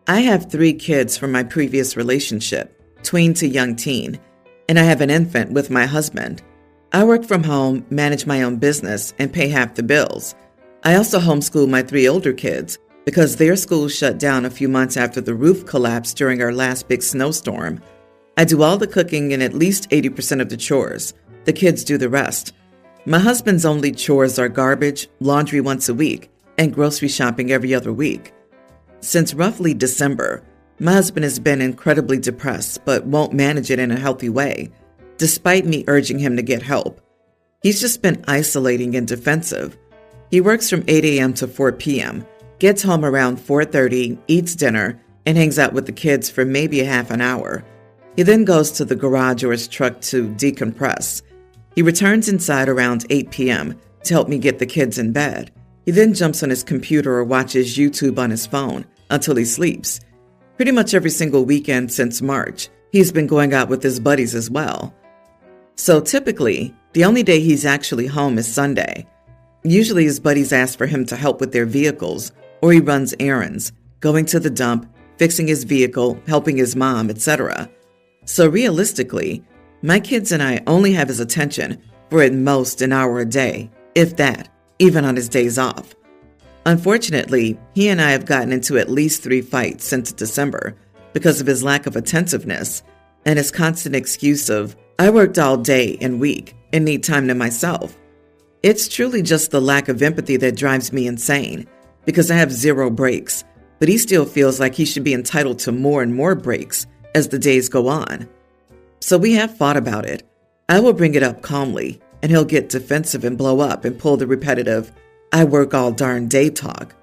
I have 3 kids from my previous relationship, tween to young teen, and I have an infant with my husband. I work from home, manage my own business, and pay half the bills. I also homeschool my 3 older kids because their school shut down a few months after the roof collapsed during our last big snowstorm. I do all the cooking and at least 80% of the chores. The kids do the rest. My husband's only chores are garbage, laundry once a week, and grocery shopping every other week. Since roughly December, my husband has been incredibly depressed but won't manage it in a healthy way, despite me urging him to get help. He's just been isolating and defensive. He works from 8 a.m. to 4 p.m., gets home around 4:30, eats dinner, and hangs out with the kids for maybe a half an hour. He then goes to the garage or his truck to decompress. He returns inside around 8 p.m. to help me get the kids in bed. He then jumps on his computer or watches YouTube on his phone until he sleeps. Pretty much every single weekend since March, he's been going out with his buddies as well. So typically, the only day he's actually home is Sunday. Usually his buddies ask for him to help with their vehicles, or he runs errands, going to the dump, fixing his vehicle, helping his mom, etc. So realistically, my kids and I only have his attention for at most an hour a day, if that, even on his days off. Unfortunately, he and I have gotten into at least 3 fights since December because of his lack of attentiveness and his constant excuse of, I worked all day and week and need time to myself. It's truly just the lack of empathy that drives me insane because I have 0 breaks, but he still feels like he should be entitled to more and more breaks as the days go on. So we have fought about it. I will bring it up calmly, and he'll get defensive and blow up and pull the repetitive, I work all darn day talk.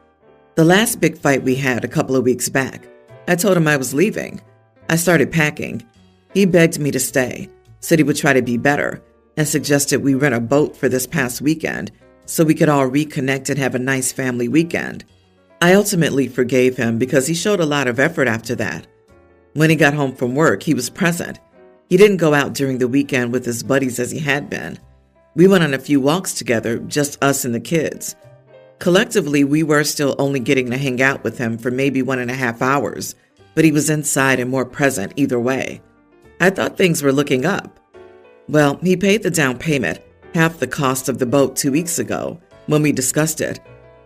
The last big fight we had a couple of weeks back, I told him I was leaving. I started packing. He begged me to stay, said he would try to be better, and suggested we rent a boat for this past weekend so we could all reconnect and have a nice family weekend. I ultimately forgave him because he showed a lot of effort after that. When he got home from work, he was present. He didn't go out during the weekend with his buddies as he had been. We went on a few walks together, just us and the kids. Collectively, we were still only getting to hang out with him for maybe 1.5 hours, but he was inside and more present either way. I thought things were looking up. Well, he paid the down payment, half the cost of the boat 2 weeks ago, when we discussed it,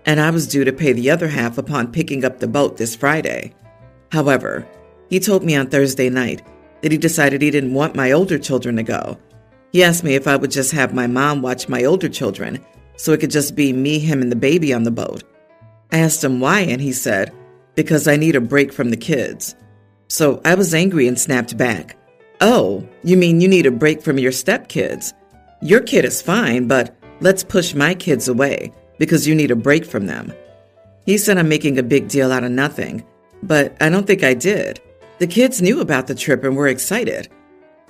and I was due to pay the other half upon picking up the boat this Friday. However, he told me on Thursday night that he decided he didn't want my older children to go. He asked me if I would just have my mom watch my older children so it could just be me, him, and the baby on the boat. I asked him why, and he said, because I need a break from the kids. So I was angry and snapped back. Oh, you mean you need a break from your stepkids? Your kid is fine, but let's push my kids away because you need a break from them. He said I'm making a big deal out of nothing, but I don't think I did. The kids knew about the trip and were excited.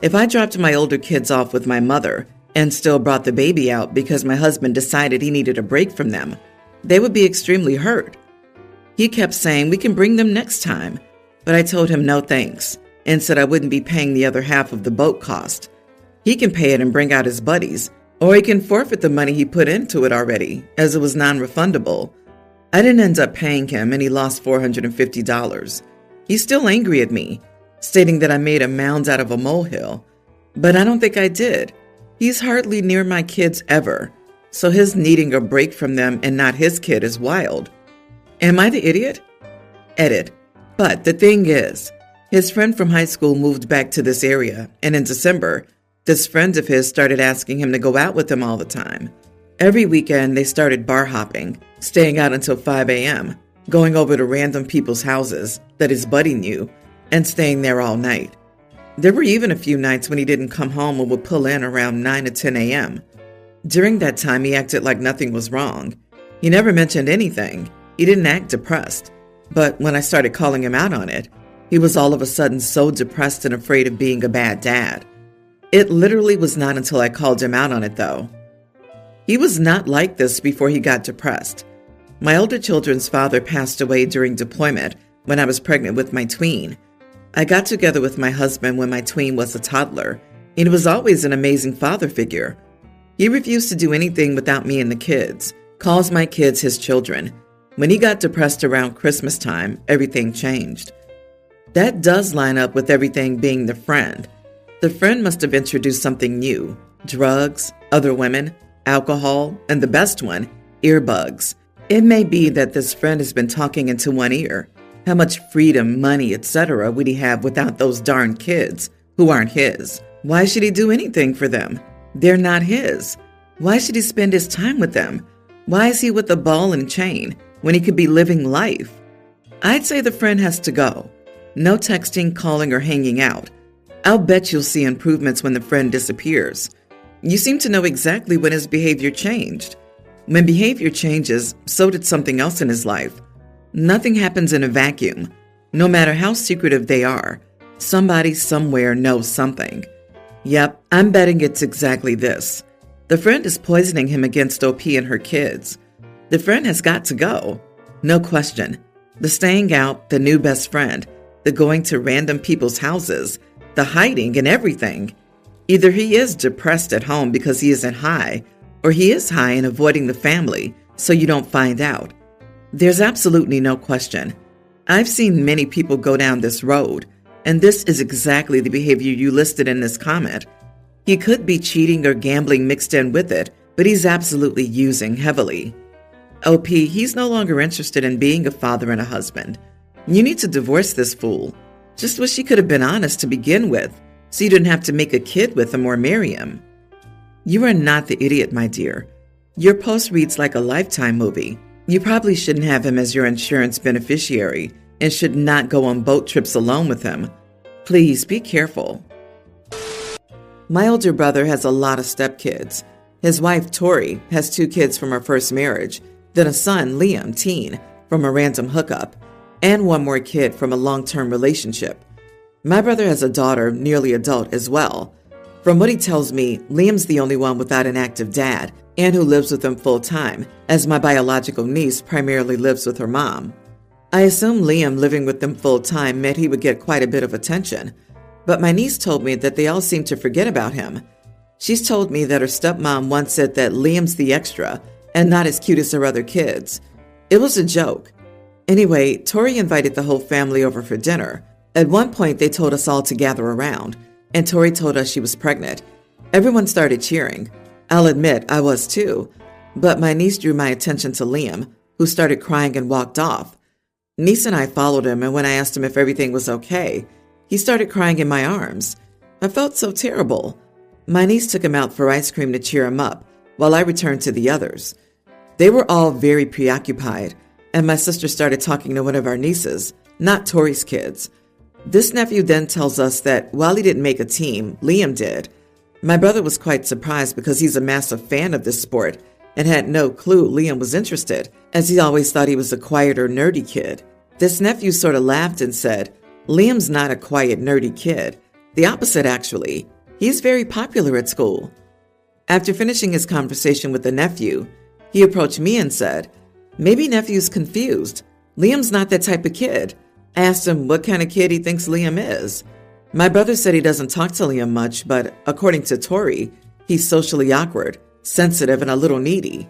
If I dropped my older kids off with my mother and still brought the baby out because my husband decided he needed a break from them, they would be extremely hurt. He kept saying we can bring them next time, but I told him no thanks and said I wouldn't be paying the other half of the boat cost. He can pay it and bring out his buddies, or he can forfeit the money he put into it already, as it was non-refundable. I didn't end up paying him and he lost $450. He's still angry at me, stating that I made a mound out of a molehill, but I don't think I did. He's hardly near my kids ever, so his needing a break from them and not his kid is wild. Am I the idiot? Edit. But the thing is, his friend from high school moved back to this area, and in December, this friend of his started asking him to go out with him all the time. Every weekend, they started bar hopping, staying out until 5 a.m., going over to random people's houses that his buddy knew, and staying there all night. There were even a few nights when he didn't come home and would pull in around 9 to 10 a.m. During that time, he acted like nothing was wrong. He never mentioned anything. He didn't act depressed. But when I started calling him out on it, he was all of a sudden so depressed and afraid of being a bad dad. It literally was not until I called him out on it, though. He was not like this before he got depressed. My older children's father passed away during deployment when I was pregnant with my tween. I got together with my husband when my tween was a toddler, and he was always an amazing father figure. He refused to do anything without me and the kids, calls my kids his children. When he got depressed around Christmas time, everything changed. That does line up with everything being the friend. The friend must have introduced something new: drugs, other women, alcohol, and the best one, earbuds. It may be that this friend has been talking into one ear. How much freedom, money, etc. would he have without those darn kids who aren't his? Why should he do anything for them? They're not his. Why should he spend his time with them? Why is he with a ball and chain when he could be living life? I'd say the friend has to go. No texting, calling, or hanging out. I'll bet you'll see improvements when the friend disappears. You seem to know exactly when his behavior changed. When behavior changes, so did something else in his life. Nothing happens in a vacuum. No matter how secretive they are, somebody somewhere knows something. Yep, I'm betting it's exactly this. The friend is poisoning him against OP and her kids. The friend has got to go. No question. The staying out, the new best friend, the going to random people's houses, the hiding and everything. Either he is depressed at home because he isn't high, or he is high and avoiding the family so you don't find out. There's absolutely no question. I've seen many people go down this road, and this is exactly the behavior you listed in this comment. He could be cheating or gambling mixed in with it, but he's absolutely using heavily. OP, he's no longer interested in being a father and a husband. You need to divorce this fool. Just wish he could have been honest to begin with, so you didn't have to make a kid with him or marry him. You are not the idiot, my dear. Your post reads like a Lifetime movie. You probably shouldn't have him as your insurance beneficiary and should not go on boat trips alone with him. Please be careful. My older brother has a lot of stepkids. His wife, Tori, has 2 kids from her first marriage, then a son, Liam, teen, from a random hookup, and 1 more kid from a long-term relationship. My brother has a daughter, nearly adult, as well. From what he tells me, Liam's the only one without an active dad and who lives with him full-time, as my biological niece primarily lives with her mom. I assume Liam living with them full-time meant he would get quite a bit of attention, but my niece told me that they all seem to forget about him. She's told me that her stepmom once said that Liam's the extra and not as cute as her other kids. It was a joke. Anyway, Tori invited the whole family over for dinner. At one point, they told us all to gather around, and Tori told us she was pregnant. Everyone started cheering. I'll admit I was too, but my niece drew my attention to Liam, who started crying and walked off. Niece and I followed him, and when I asked him if everything was okay, he started crying in my arms. I felt so terrible. My niece took him out for ice cream to cheer him up, while I returned to the others. They were all very preoccupied, and my sister started talking to one of our nieces, not Tori's kids. This nephew then tells us that while he didn't make a team, Liam did. My brother was quite surprised because he's a massive fan of this sport and had no clue Liam was interested, as he always thought he was a quiet or nerdy kid. This nephew sort of laughed and said, Liam's not a quiet, nerdy kid. The opposite, actually. He's very popular at school. After finishing his conversation with the nephew, he approached me and said, maybe nephew's confused. Liam's not that type of kid. I asked him what kind of kid he thinks Liam is. My brother said he doesn't talk to Liam much, but according to Tori, he's socially awkward, sensitive, and a little needy.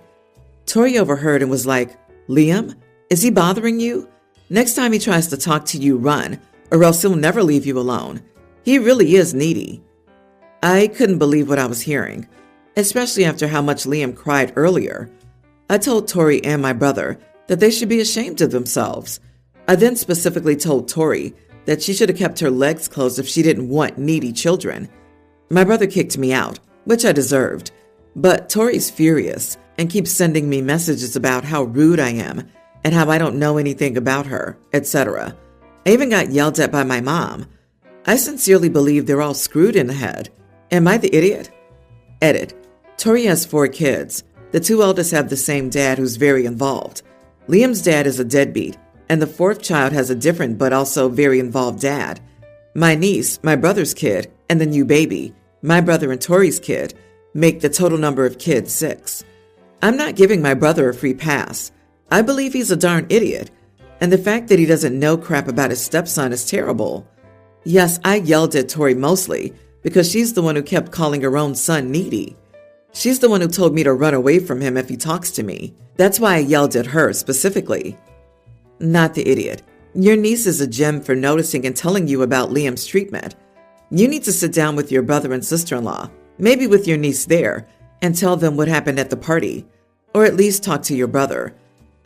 Tori overheard and was like, Liam, is he bothering you? Next time he tries to talk to you, run, or else he'll never leave you alone. He really is needy. I couldn't believe what I was hearing, especially after how much Liam cried earlier. I told Tori and my brother that they should be ashamed of themselves. I then specifically told Tori that she should have kept her legs closed if she didn't want needy children. My brother kicked me out, which I deserved, but Tori's furious and keeps sending me messages about how rude I am and how I don't know anything about her, etc. I even got yelled at by my mom. I sincerely believe they're all screwed in the head. Am I the idiot? Edit. Tori has 4 kids. The 2 eldest have the same dad who's very involved. Liam's dad is a deadbeat, and the 4th child has a different but also very involved dad. My niece, my brother's kid, and the new baby, my brother and Tori's kid, make the total number of kids 6. I'm not giving my brother a free pass. I believe he's a darn idiot, and the fact that he doesn't know crap about his stepson is terrible. Yes, I yelled at Tori mostly because she's the one who kept calling her own son needy. She's the one who told me to run away from him if he talks to me. That's why I yelled at her specifically. Not the idiot. Your niece is a gem for noticing and telling you about Liam's treatment. You need to sit down with your brother and sister-in-law, maybe with your niece there, and tell them what happened at the party. Or at least talk to your brother.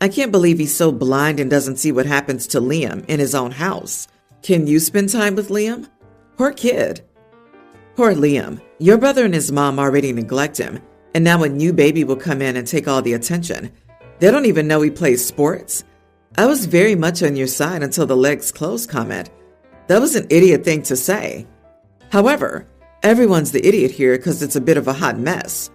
I can't believe he's so blind and doesn't see what happens to Liam in his own house. Can you spend time with Liam? Poor kid. Poor Liam. Your brother and his mom already neglect him, and now a new baby will come in and take all the attention. They don't even know he plays sports. I was very much on your side until the legs closed comment. That was an idiot thing to say. However, everyone's the idiot here because it's a bit of a hot mess.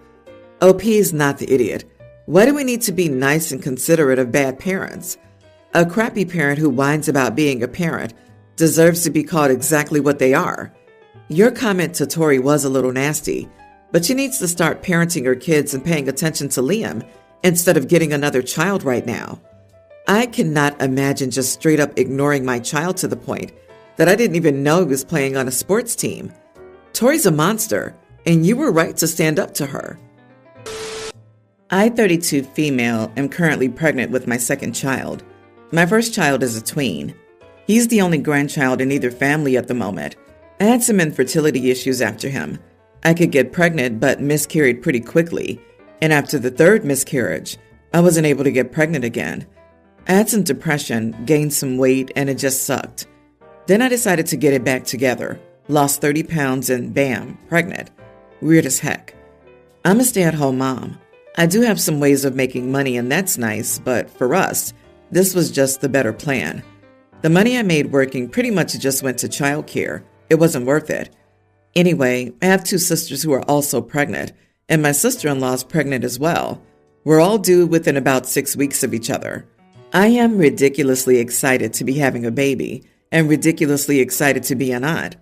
OP's not the idiot. Why do we need to be nice and considerate of bad parents? A crappy parent who whines about being a parent deserves to be called exactly what they are. Your comment to Tori was a little nasty, but she needs to start parenting her kids and paying attention to Liam instead of getting another child right now. I cannot imagine just straight up ignoring my child to the point that I didn't even know he was playing on a sports team. Tori's a monster, and you were right to stand up to her. I, 32 female, am currently pregnant with my second child. My first child is a tween. He's the only grandchild in either family at the moment. I had some infertility issues after him. I could get pregnant but miscarried pretty quickly, and after the third miscarriage, I wasn't able to get pregnant again. I had some depression, gained some weight, and it just sucked. Then I decided to get it back together, lost 30 pounds, and bam, pregnant. Weird as heck. I'm a stay-at-home mom. I do have some ways of making money, and that's nice, but for us, this was just the better plan. The money I made working pretty much just went to childcare. It wasn't worth it. Anyway, I have two sisters who are also pregnant, and my sister-in-law's pregnant as well. We're all due within about 6 weeks of each other. I am ridiculously excited to be having a baby, and ridiculously excited to be an aunt.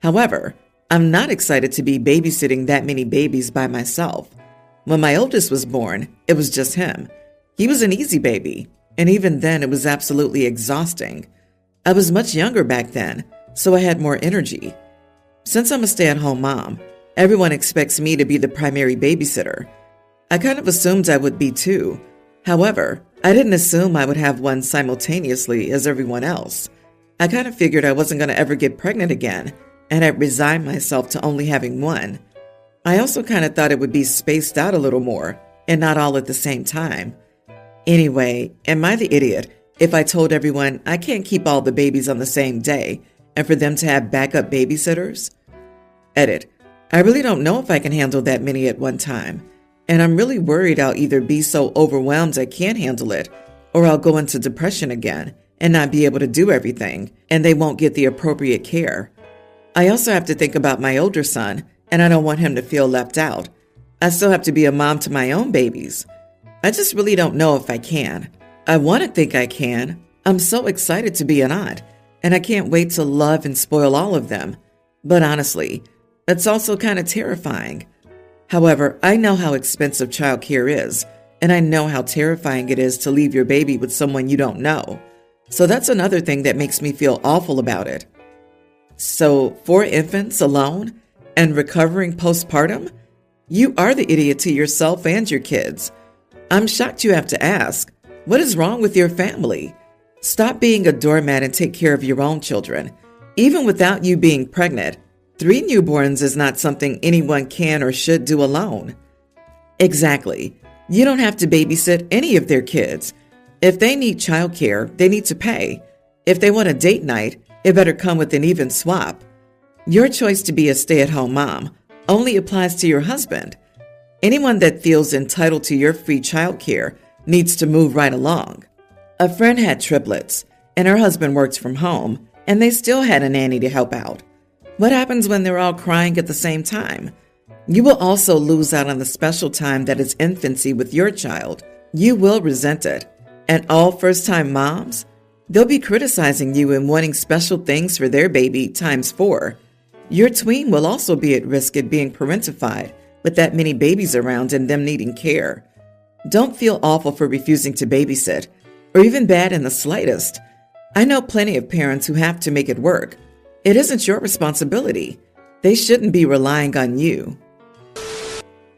However, I'm not excited to be babysitting that many babies by myself. When my oldest was born, it was just him. He was an easy baby, and even then it was absolutely exhausting. I was much younger back then, so I had more energy. Since I'm a stay-at-home mom, everyone expects me to be the primary babysitter. I kind of assumed I would be too. However, I didn't assume I would have one simultaneously as everyone else. I kind of figured I wasn't going to ever get pregnant again, and I'd resigned myself to only having one. I also kind of thought it would be spaced out a little more, and not all at the same time. Anyway, am I the idiot if I told everyone I can't keep all the babies on the same day, and for them to have backup babysitters? Edit. I really don't know if I can handle that many at one time, and I'm really worried I'll either be so overwhelmed I can't handle it, or I'll go into depression again and not be able to do everything, and they won't get the appropriate care. I also have to think about my older son, and I don't want him to feel left out. I still have to be a mom to my own babies. I just really don't know if I can. I want to think I can. I'm so excited to be an aunt, and I can't wait to love and spoil all of them. But honestly, it's also kind of terrifying. However, I know how expensive childcare is, and I know how terrifying it is to leave your baby with someone you don't know. So that's another thing that makes me feel awful about it. So, 4 infants alone? And recovering postpartum? You are the idiot to yourself and your kids. I'm shocked you have to ask, what is wrong with your family? Stop being a doormat and take care of your own children. Even without you being pregnant, 3 newborns is not something anyone can or should do alone. Exactly. You don't have to babysit any of their kids. If they need childcare, they need to pay. If they want a date night, it better come with an even swap. Your choice to be a stay-at-home mom only applies to your husband. Anyone that feels entitled to your free childcare needs to move right along. A friend had triplets, and her husband works from home, and they still had a nanny to help out. What happens when they're all crying at the same time? You will also lose out on the special time that is infancy with your child. You will resent it. And all first-time moms, they'll be criticizing you and wanting special things for their baby times 4. Your tween will also be at risk at being parentified with that many babies around and them needing care. Don't feel awful for refusing to babysit, or even bad in the slightest. I know plenty of parents who have to make it work. It isn't your responsibility. They shouldn't be relying on you.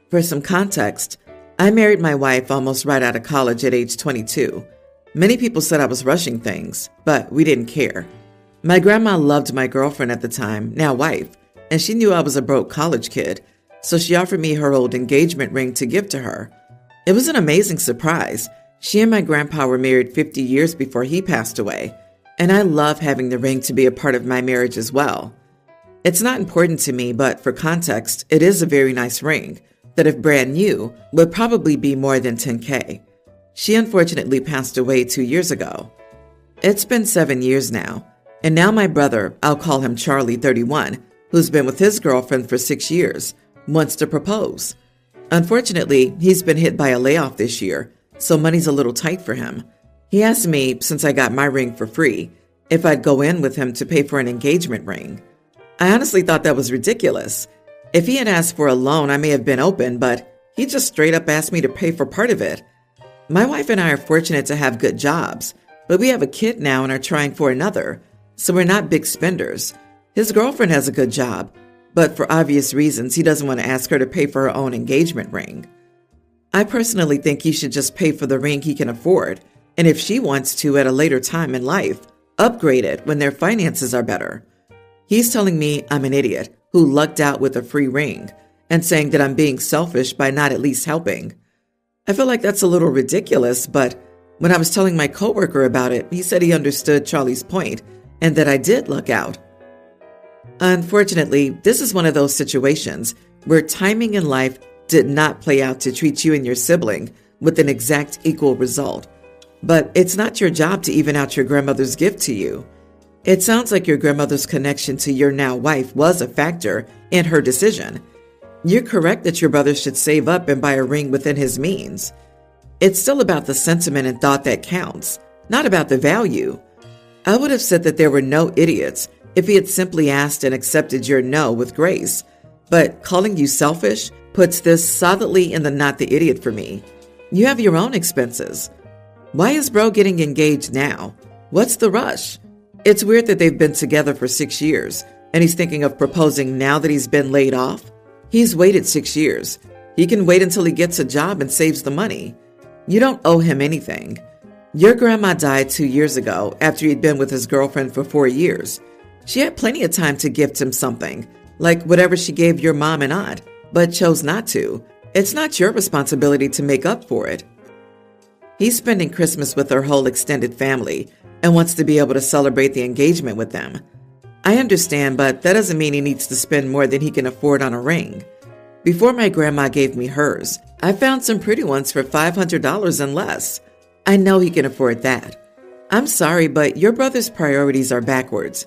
For some context, I married my wife almost right out of college at age 22. Many people said I was rushing things, but we didn't care. My grandma loved my girlfriend at the time, now wife, and she knew I was a broke college kid, so she offered me her old engagement ring to give to her. It was an amazing surprise. She and my grandpa were married 50 years before he passed away, and I love having the ring to be a part of my marriage as well. It's not important to me, but for context, it is a very nice ring that if brand new would probably be more than $10K. She unfortunately passed away 2 years ago. It's been 7 years now, and now my brother, I'll call him Charlie, 31, who's been with his girlfriend for 6 years, wants to propose. Unfortunately, he's been hit by a layoff this year, so money's a little tight for him. He asked me, since I got my ring for free, if I'd go in with him to pay for an engagement ring. I honestly thought that was ridiculous. If he had asked for a loan, I may have been open, but he just straight up asked me to pay for part of it. My wife and I are fortunate to have good jobs, but we have a kid now and are trying for another, so we're not big spenders. His girlfriend has a good job, but for obvious reasons, he doesn't want to ask her to pay for her own engagement ring. I personally think he should just pay for the ring he can afford, and if she wants to at a later time in life, upgrade it when their finances are better. He's telling me I'm an idiot who lucked out with a free ring and saying that I'm being selfish by not at least helping. I feel like that's a little ridiculous, but when I was telling my coworker about it, he said he understood Charlie's point and that I did luck out. Unfortunately, this is one of those situations where timing in life did not play out to treat you and your sibling with an exact equal result. But it's not your job to even out your grandmother's gift to you. It sounds like your grandmother's connection to your now wife was a factor in her decision. You're correct that your brother should save up and buy a ring within his means. It's still about the sentiment and thought that counts, not about the value. I would have said that there were no idiots if he had simply asked and accepted your no with grace. But calling you selfish puts this solidly in the not the idiot for me. You have your own expenses. Why is bro getting engaged now? What's the rush? It's weird that they've been together for 6 years, and he's thinking of proposing now that he's been laid off. He's waited 6 years. He can wait until he gets a job and saves the money. You don't owe him anything. Your grandma died 2 years ago after he'd been with his girlfriend for 4 years. She had plenty of time to gift him something, like whatever she gave your mom and aunt, but chose not to. It's not your responsibility to make up for it. He's spending Christmas with her whole extended family and wants to be able to celebrate the engagement with them. I understand, but that doesn't mean he needs to spend more than he can afford on a ring. Before my grandma gave me hers, I found some pretty ones for $500 and less. I know he can afford that. I'm sorry, but your brother's priorities are backwards.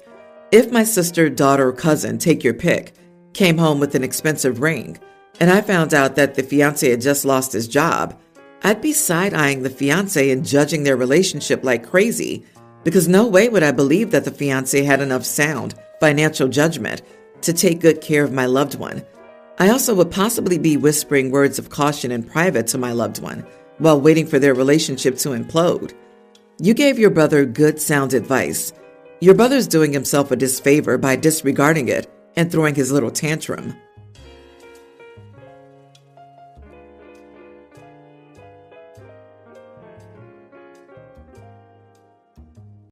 If my sister, daughter, or cousin, take your pick, came home with an expensive ring, and I found out that the fiancé had just lost his job, I'd be side-eyeing the fiancé and judging their relationship like crazy, because no way would I believe that the fiancé had enough sound financial judgment to take good care of my loved one. I also would possibly be whispering words of caution in private to my loved one while waiting for their relationship to implode. You gave your brother good sound advice. Your brother's doing himself a disfavor by disregarding it and throwing his little tantrum.